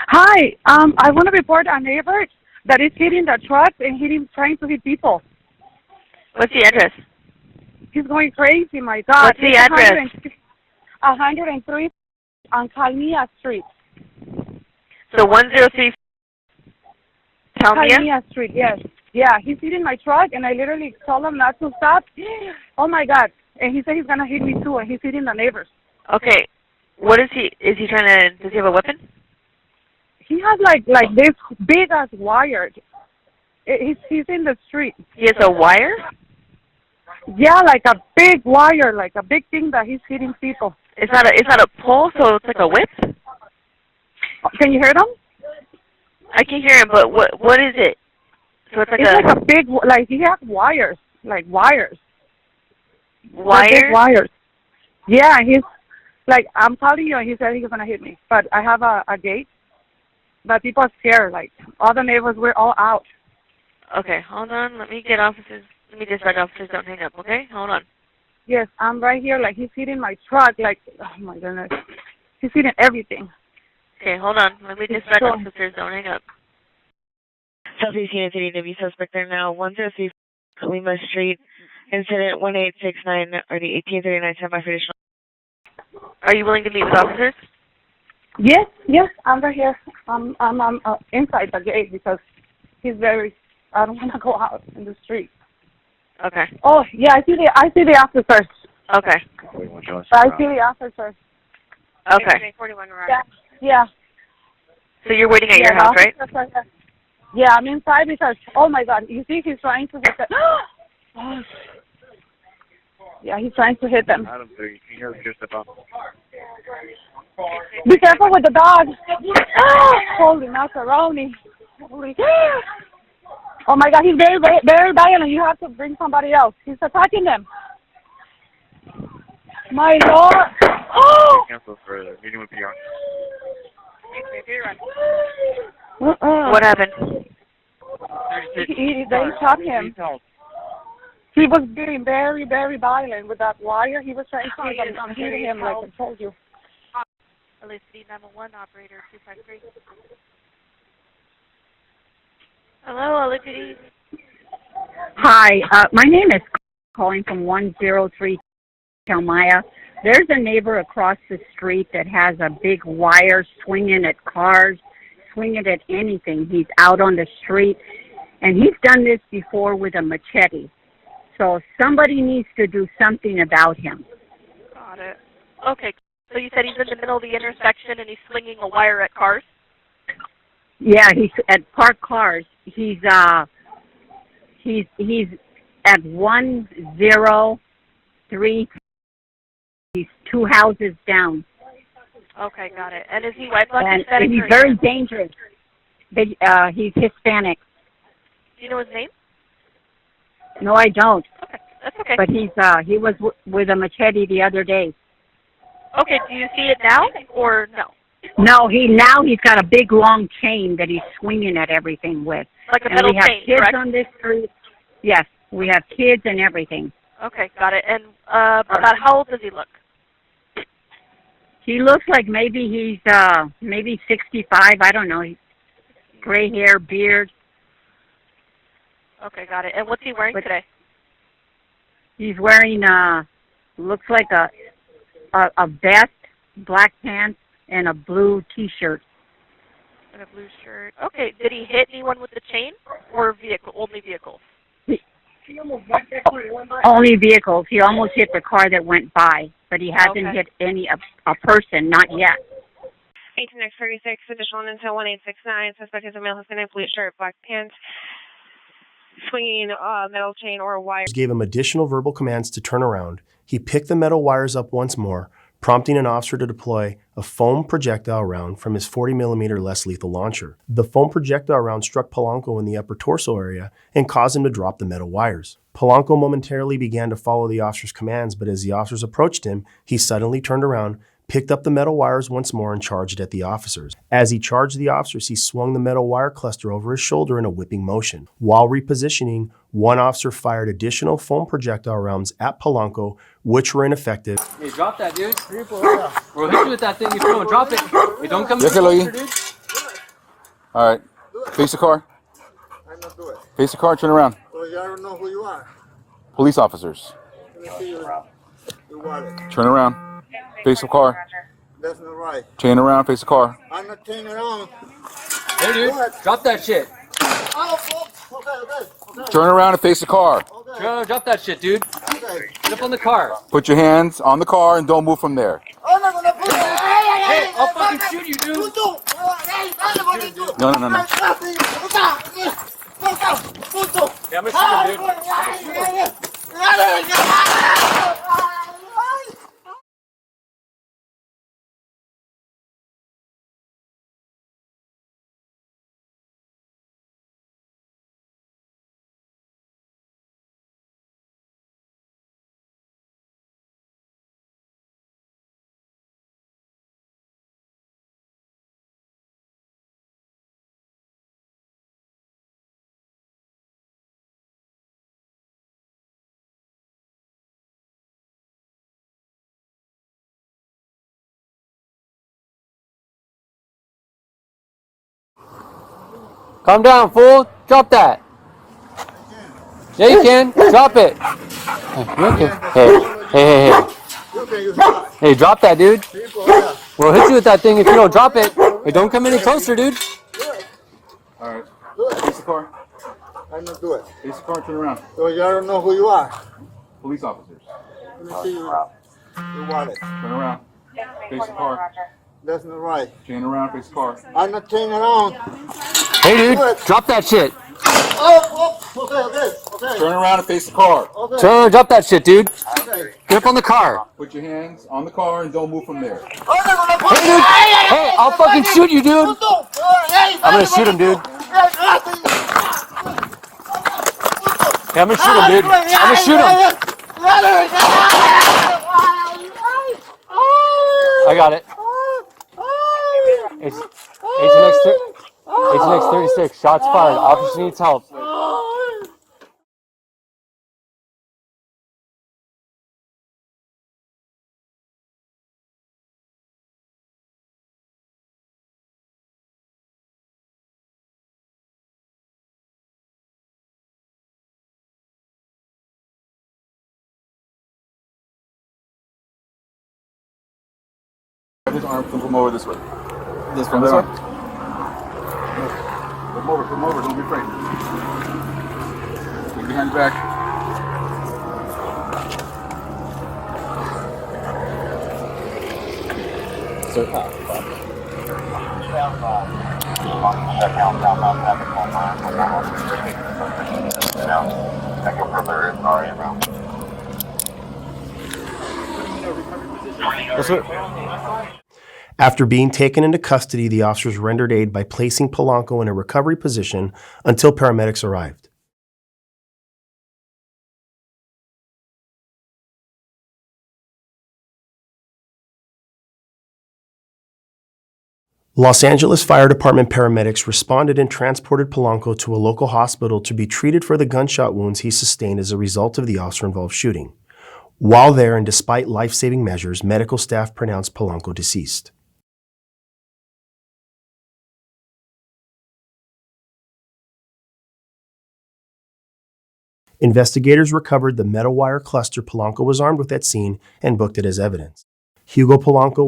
Hi, I want to report a neighbor that is hitting the truck and trying to hit people. What's the address? He's going crazy, my God. What's the address? 103 on Calmia Street. So 103 Calmia? Calmia Street, yes. Yeah, he's hitting my truck, and I literally told him not to stop. Oh, my God. And he said he's going to hit me, too, and he's hitting the neighbors. Okay. What is he trying to, does he have a weapon? He has, like this big-ass wire. He's in the street. He has a wire? Yeah, like a big wire, like a big thing that he's hitting people. It's not a pole, so it's like a whip? Can you hear them? I can hear him, but what is it? So it's like a big, like he has wires, like wires. Wires? Big wires. Yeah, he's like, I'm telling you, he said he's going to hit me. But I have a gate, but people are scared. Like, all the neighbors, we're all out. Okay, hold on. Let me get officers. Let me dispatch officers. Don't hang up, okay? Hold on. Yes, I'm right here. Like, he's hitting my truck. Like, oh, my goodness. He's hitting everything. Okay, hold on. Let me dispatch officers. Don't hang up. Southeast Unit City W suspect there now, 103 Lima Street, incident 1869, or the 1839 standby for additional. Are you willing to meet with officers? Yes, I'm right here. I'm inside the gate because he's very, I don't want to go out in the street. Okay. Oh, yeah, I see the officers. Okay. I see the officers. Okay. 41 Yeah. So you're waiting at your house, right? Yeah, I'm inside because, oh my God, you see he's trying to hit them. Oh. Yeah, he's trying to hit them. Be careful with the dog. Holy macaroni. Holy. Oh my God, he's very, very violent. You have to bring somebody else. He's attacking them. My Lord. Oh! Cancel for the meeting with PR. What happened? They shot him. He was getting very, very violent with that wire. He was trying to hit him, like I told you. Electricity 911 operator 253. Hello, Electricity. Hi, my name is calling from 103 Calmia. There's a neighbor across the street that has a big wire swinging at cars, swinging at anything. He's out on the street, and he's done this before with a machete. So somebody needs to do something about him. Got it. Okay, so you said he's in the middle of the intersection and he's swinging a wire at cars? Yeah, he's at parked cars. He's at 103. He's 2 houses down. Okay, got it. And is he white, black, and Hispanic? He's very dangerous. He's Hispanic. Do you know his name? No, I don't. Okay, that's okay. But he was with a machete the other day. Okay, do you see it now or no? No, he's got a big long chain that he's swinging at everything with. Like a metal chain, correct? We have kids correct? on this street. Yes, we have kids and everything. Okay, got it. And about how old does he look? He looks like maybe he's maybe 65. I don't know. Gray hair, beard. Okay, got it. And what's he wearing today? He's wearing looks like a vest, black pants, and a blue T-shirt. And a blue shirt. Okay, did he hit anyone with the chain or only vehicles? Only vehicles. He almost hit the car that went by, but he hasn't hit a person, not yet. 18x36, additional intel 1869, suspect is a male Hispanic, blue shirt, black pants, swinging metal chain or wire. Gave him additional verbal commands to turn around. He picked the metal wires up once more, prompting an officer to deploy a foam projectile round from his 40mm less lethal launcher. The foam projectile round struck Polanco in the upper torso area and caused him to drop the metal wires. Polanco momentarily began to follow the officer's commands, but as the officers approached him, he suddenly turned around, picked up the metal wires once more and charged at the officers. As he charged the officers, he swung the metal wire cluster over his shoulder in a whipping motion. While repositioning, one officer fired additional foam projectile rounds at Polanco, which were ineffective. Hey, drop that, dude. We'll hit you with that thing if you don't drop it. Hey, don't come in closer, dude. All right. Face the car. I'm not doing it. Face the car. Turn around. So I don't know who you are. Police officers. Let me see your wallet. Turn around. Face the car. That's not right. Chain around. Face the car. I'm not turning around. Hey, dude. Drop that shit. Okay. Turn around and face the car. Drop that shit, dude. Okay. Get up on the car. Put your hands on the car and don't move from there. I'm not gonna put it. Hey, I'll fucking shoot you, dude. No, no, no, no. Yeah, I'm gonna shoot him, dude. Calm down, fool. Drop that. Yeah, you can. Drop it. Hey. Hey, drop that, dude. We'll hit you with that thing if you don't drop it. Hey, don't come any closer, dude. All right. Face the car. I'm not doing it. Face the car. Turn around. So I don't know who you are. Police officers. Let me see your wallet. Turn around. Face the car. That's not right. Chain around. Face the car. I'm not turning around. Hey, dude. Drop that shit. Okay. Turn around and face the car. Okay. Drop that shit, dude. Okay. Get up on the car. Put your hands on the car and don't move from there. Hey, dude. Hey, I'll fucking shoot you, dude. I'm gonna shoot him, dude. Hey, I'm gonna shoot him, dude. I'm gonna shoot him. I got it. HNX 36. Shots fired. Officer needs help. His arm. Come over this way. This Come this way. Come over. Don't be afraid. Get behind your back. After being taken into custody, the officers rendered aid by placing Polanco in a recovery position until paramedics arrived. Los Angeles Fire Department paramedics responded and transported Polanco to a local hospital to be treated for the gunshot wounds he sustained as a result of the officer-involved shooting. While there, and despite life-saving measures, medical staff pronounced Polanco deceased. Investigators recovered the metal wire cluster Polanco was armed with at scene and booked it as evidence. Hugo Polanco